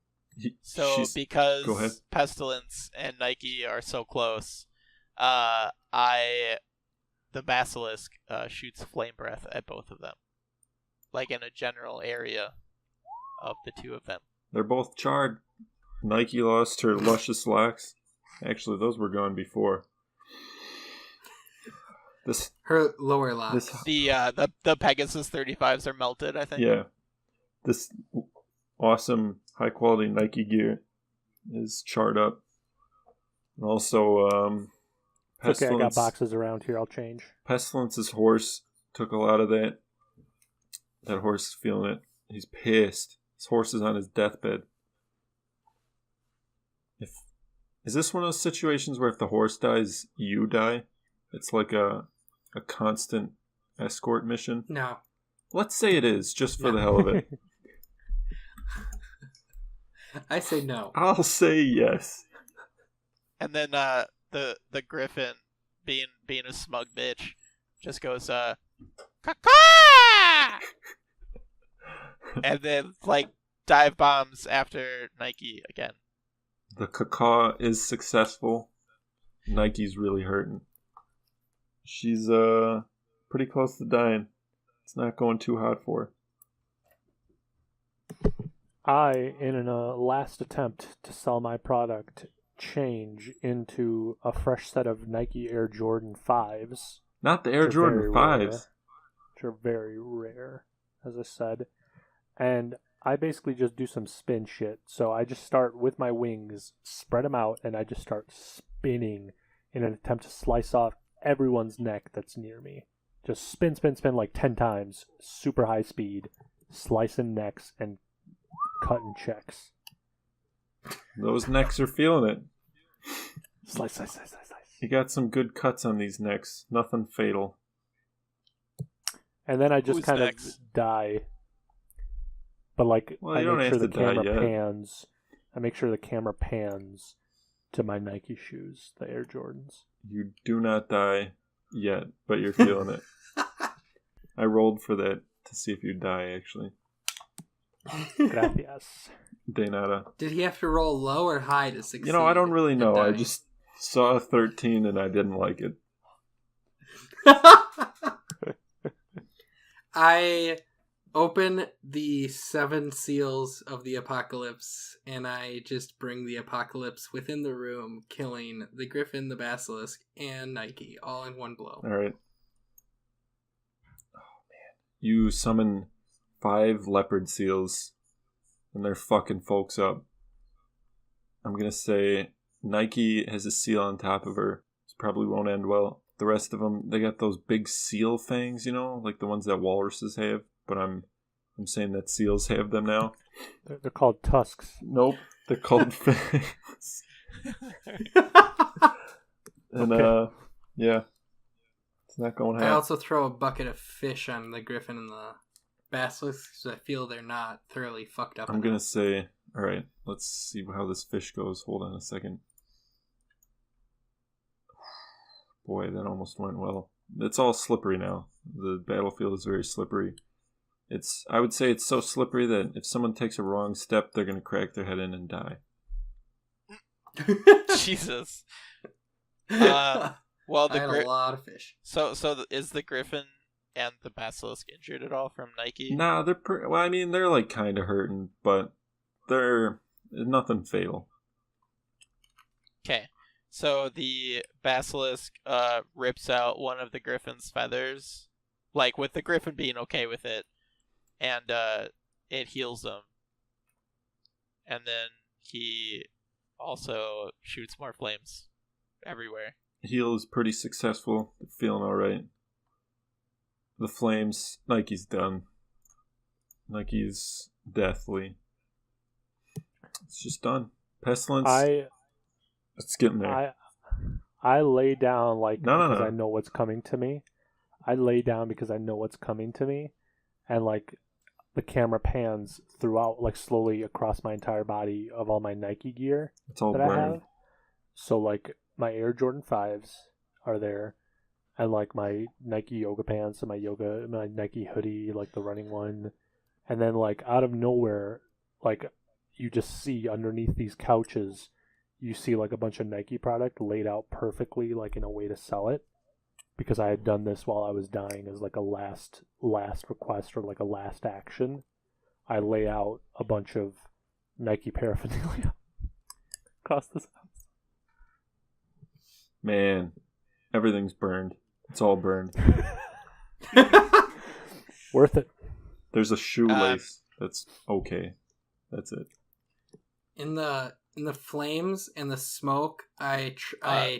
So Go ahead. because Pestilence and Nike are so close, the Basilisk shoots flame breath at both of them, like in a general area of the two of them. They're both charred. Nike lost her luscious locks. Actually, those were gone before. Her lower locks. The Pegasus 35s are melted, I think. Yeah. This awesome high quality Nike gear is charred up. And also Okay, I got boxes around here. I'll change. Pestilence's horse took a lot of that. That horse is feeling it. He's pissed. His horse is on his deathbed. Is this one of those situations where if the horse dies, you die? It's like a constant escort mission? No. Let's say it is, just for the hell of it. I say no. I'll say yes. And then the Griffin, being a smug bitch, just goes "Caw-caw!" and then like dive bombs after Nike again. The caw is successful. Nike's really hurting. She's pretty close to dying. It's not going too hot for her. I, in a last attempt to sell my product, change into a fresh set of Nike Air Jordan 5s. Not the Air Jordan 5s. Which are very rare, as I said. And I basically just do some spin shit. So I just start with my wings, spread them out, and I just start spinning in an attempt to slice off everyone's neck that's near me. Just spin, spin, spin like 10 times, super high speed, slicing necks and cutting checks. Those necks are feeling it. Slice, slice, slice, slice, slice. You got some good cuts on these necks. Nothing fatal. And then I just kind of die. But like, I make sure the camera pans. I make sure the camera pans to my Nike shoes, the Air Jordans. You do not die yet, but you're feeling it. I rolled for that to see if you die, actually. Gracias. De nada. Did he have to roll low or high to succeed? You know, I don't really know. I just saw a 13 and I didn't like it. I open the 7 seals of the apocalypse, and I just bring the apocalypse within the room, killing the griffin, the basilisk, and Nike, all in one blow. All right. Oh, man. You summon 5 leopard seals, and they're fucking folks up. I'm going to say Nike has a seal on top of her. This probably won't end well. The rest of them, they got those big seal fangs, you know, like the ones that walruses have, but I'm saying that seals have them now. They're called tusks. Nope, they're called fangs. And okay. Yeah, it's not going to happen. I also throw a bucket of fish on the griffin and the basilisk because I feel they're not thoroughly fucked up. I'm gonna say, all right, let's see how this fish goes. Hold on a second. Boy, that almost went well. It's all slippery now. The battlefield is very slippery. I would say it's so slippery that if someone takes a wrong step, they're going to crack their head in and die. Jesus. Well, I had a lot of fish. So is the griffin and the basilisk injured at all from Nike? Nah, they're they're like kind of hurting, but they're nothing fatal. Okay. So the basilisk rips out one of the griffin's feathers, like with the griffin being okay with it, and it heals them. And then he also shoots more flames everywhere. Heal is pretty successful. Feeling all right. The flames, Nike's done. Nike's deathly. It's just done. Pestilence. It's getting there. I lay down because No. I know what's coming to me. I lay down because I know what's coming to me, and like the camera pans throughout, like slowly across my entire body of all my Nike gear it's all that burned. I have. So like my Air Jordan 5s are there, and like my Nike yoga pants and my Nike hoodie, like the running one, and then like out of nowhere, like you just see underneath these couches. You see like a bunch of Nike product laid out perfectly, like in a way to sell it, because I had done this while I was dying as like a last request or like a last action. I lay out a bunch of Nike paraphernalia across this house. Man, everything's burned. It's all burned. Worth it. There's a shoelace that's okay. That's it. In the flames and the smoke, I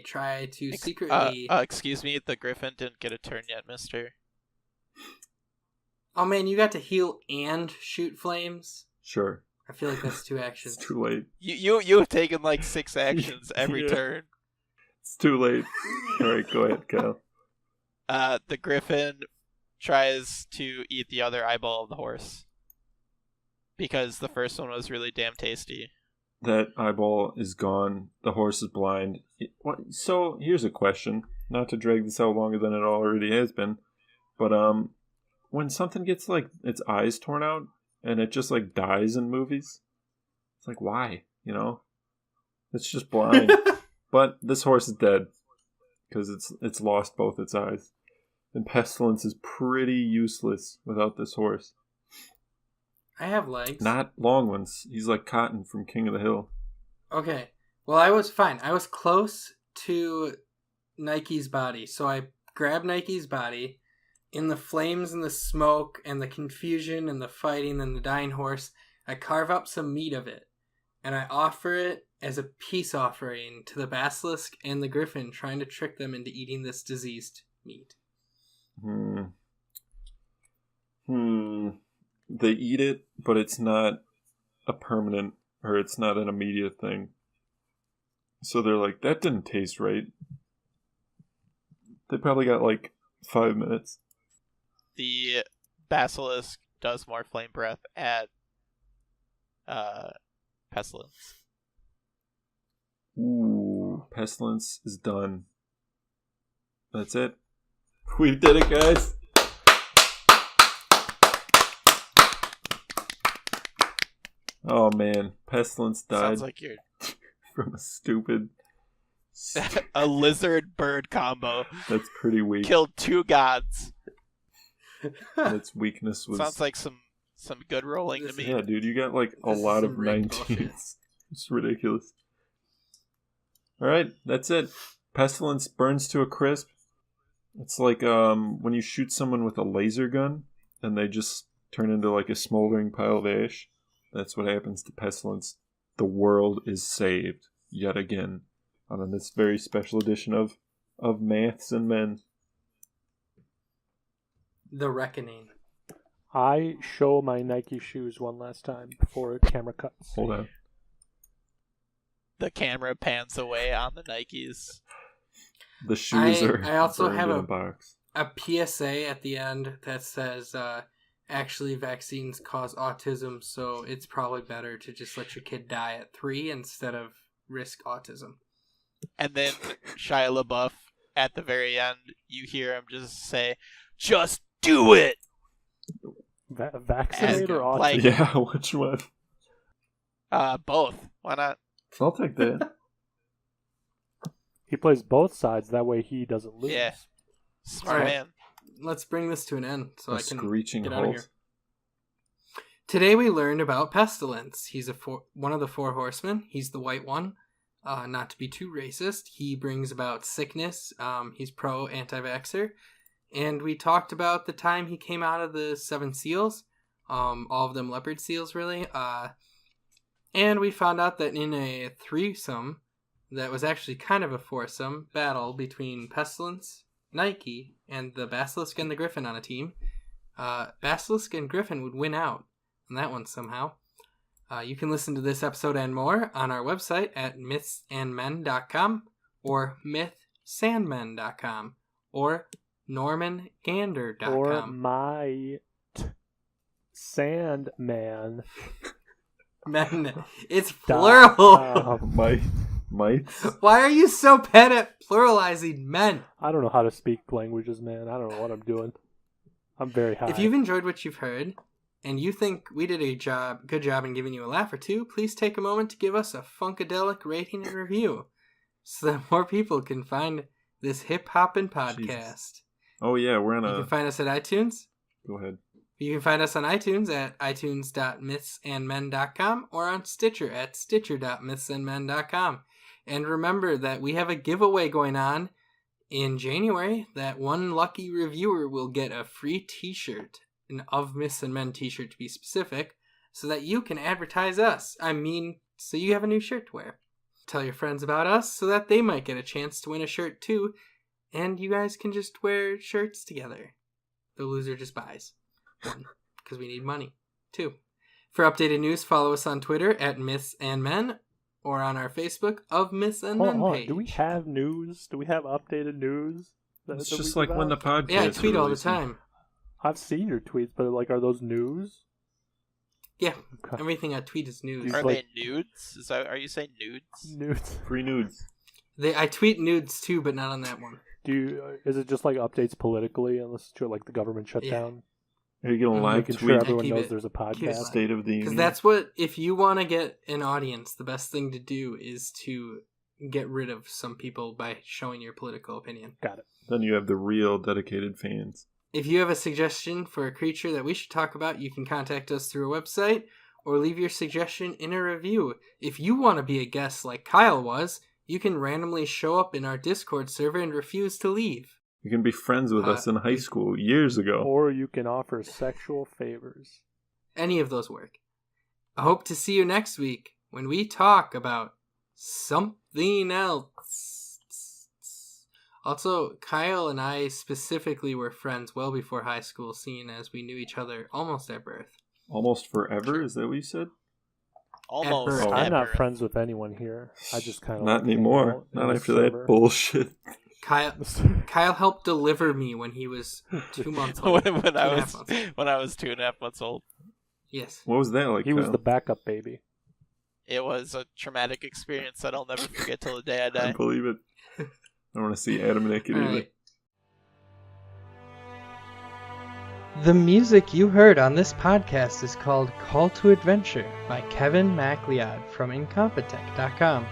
try to secretly... excuse me, the griffin didn't get a turn yet, mister. Oh man, you got to heal and shoot flames? Sure. I feel like that's 2 actions. It's too late. You have taken like 6 actions every turn. It's too late. Alright, go ahead, Kyle. The griffin tries to eat the other eyeball of the horse. Because the first one was really damn tasty. That eyeball is gone. The horse is blind. So, here's a question. Not to drag this out longer than it already has been. But, when something gets, like, its eyes torn out, and it just, like, dies in movies, it's like, why? You know? It's just blind. But this horse is dead. Because it's lost both its eyes. And Pestilence is pretty useless without this horse. I have legs. Not long ones. He's like Cotton from King of the Hill. Okay. Well, I was fine. I was close to Nike's body. So I grabbed Nike's body. In the flames and the smoke and the confusion and the fighting and the dying horse, I carve up some meat of it. And I offer it as a peace offering to the basilisk and the griffin, trying to trick them into eating this diseased meat. They eat it, but it's not a permanent, or it's not an immediate thing. So they're like, that didn't taste right. They probably got like 5 minutes. The basilisk does more flame breath at Pestilence. Ooh, Pestilence is done. That's it. We did it, guys. Oh man, Pestilence died. Sounds like you're from a stupid a lizard bird combo. That's pretty weak. Killed 2 gods. Its weakness was... Sounds like some good rolling to me. Yeah, dude, you got like a lot of 19s. It's ridiculous. Alright, that's it. Pestilence burns to a crisp. It's like when you shoot someone with a laser gun and they just turn into like a smoldering pile of ash. That's what happens to Pestilence. The world is saved yet again on this very special edition of Maths and Men. The Reckoning. I show my Nike shoes one last time before camera cuts. Hold on. The camera pans away on the Nikes. The shoes are I also have in a box. A PSA at the end that says, actually vaccines cause autism, so it's probably better to just let your kid die at 3 instead of risk autism. And then Shia LaBeouf, at the very end, you hear him just say, just do it! Vaccinate or autism? Like, yeah, which one? Both. Why not? I'll take that. He plays both sides, that way he doesn't lose. Yeah. Smart Right. man. Let's bring this to an end so A I can screeching get out of halt. here. Today we learned about Pestilence. He's one of the 4 horsemen. He's the white one. Not to be too racist, he brings about sickness. He's pro-anti-vaxxer. And we talked about the time he came out of the 7 seals. All of them leopard seals, really. And we found out that in a threesome, that was actually kind of a foursome battle between Pestilence, Nike, and the Basilisk and the Griffin on a team, Basilisk and Griffin would win out on that one somehow. You can listen to this episode and more on our website at mythsandmen.com or mythsandmen.com or normangander.com. Or my Sandman. Men. It's plural. Might. Why are you so bad at pluralizing men? I don't know how to speak languages, man. I don't know what I'm doing. I'm very high. If you've enjoyed what you've heard, and you think we did a good job in giving you a laugh or two, please take a moment to give us a Funkadelic rating and review so that more people can find this hip-hoppin' podcast. Jesus. Oh, yeah, we're on You can find us at iTunes. Go ahead. You can find us on iTunes at itunes.mythsandmen.com or on Stitcher at stitcher.mythsandmen.com. And remember that we have a giveaway going on in January. That one lucky reviewer will get a free t-shirt, an Of Myths and Men t-shirt to be specific, so that you can advertise us. So you have a new shirt to wear. Tell your friends about us so that they might get a chance to win a shirt too, and you guys can just wear shirts together. The loser just buys. 1, because we need money. 2, for updated news, follow us on Twitter at Myths and Men or on our Facebook Of Myths and Men page. Do we have news? Do we have updated news? It's just like when the podcast. Yeah, I tweet all the releasing. time. I've seen your tweets, but like, are those news? Yeah, Okay. everything I tweet is news. Are like- they nudes? Are you saying nudes? Nudes. Free nudes. I tweet nudes too, but not on that one. Is it just like updates politically, unless it's like the government shutdown? Are you going to live Making tweet sure everyone keep knows it- there's a keep it podcast. State of the Because Union? that's what, if you want to get an audience, the best thing to do is to get rid of some people by showing your political opinion. Got it. Then you have the real dedicated fans. If you have a suggestion for a creature that we should talk about, you can contact us through a website or leave your suggestion in a review. If you want to be a guest like Kyle was, you can randomly show up in our Discord server and refuse to leave. You can be friends with us in high school years ago. Or you can offer sexual favors. Any of those work. I hope to see you next week when we talk about something else. Also, Kyle and I specifically were friends well before high school, seeing as we knew each other almost at birth. Almost forever? Is that what you said? Almost. Ever. I'm not friends with anyone here. I just kind of not anymore. Not after that bullshit. Kyle helped deliver me when he was 2 months old. when I was 2.5 months old. Yes. What was that like? He was the backup baby. It was a traumatic experience that I'll never forget till the day I die. I believe it. I don't want to see Adam naked either. Right. The music you heard on this podcast is called Call to Adventure by Kevin MacLeod from Incompetech.com.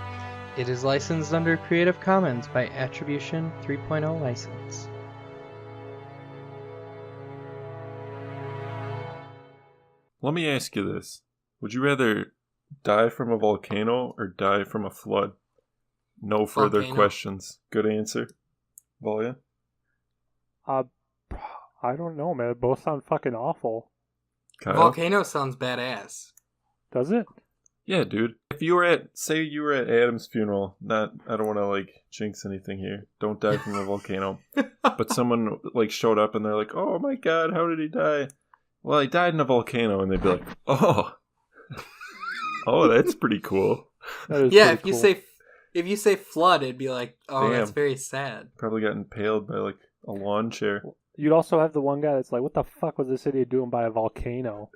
It is licensed under Creative Commons by Attribution 3.0 license. Let me ask you this. Would you rather die from a volcano or die from a flood? No further questions. Good answer. Volya? I don't know, man. Both sound fucking awful. Kyle? Volcano sounds badass. Does it? Yeah, dude. If you were at Adam's funeral, I don't want to, like, jinx anything here. Don't die from a volcano. But someone, like, showed up and they're like, oh my god, how did he die? Well, he died in a volcano. And they'd be like, oh. Oh, that's pretty cool. Yeah, if you say flood, it'd be like, oh, damn. That's very sad. Probably got impaled by, like, a lawn chair. You'd also have the one guy that's like, what the fuck was this idiot doing by a volcano?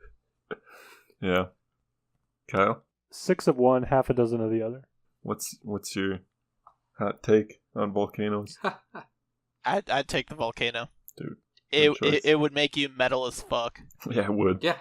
Yeah. Kyle? 6 of one, half a dozen of the other. What's your hot take on volcanoes? I'd take the volcano. Dude. It would make you metal as fuck. Yeah, it would. Yeah.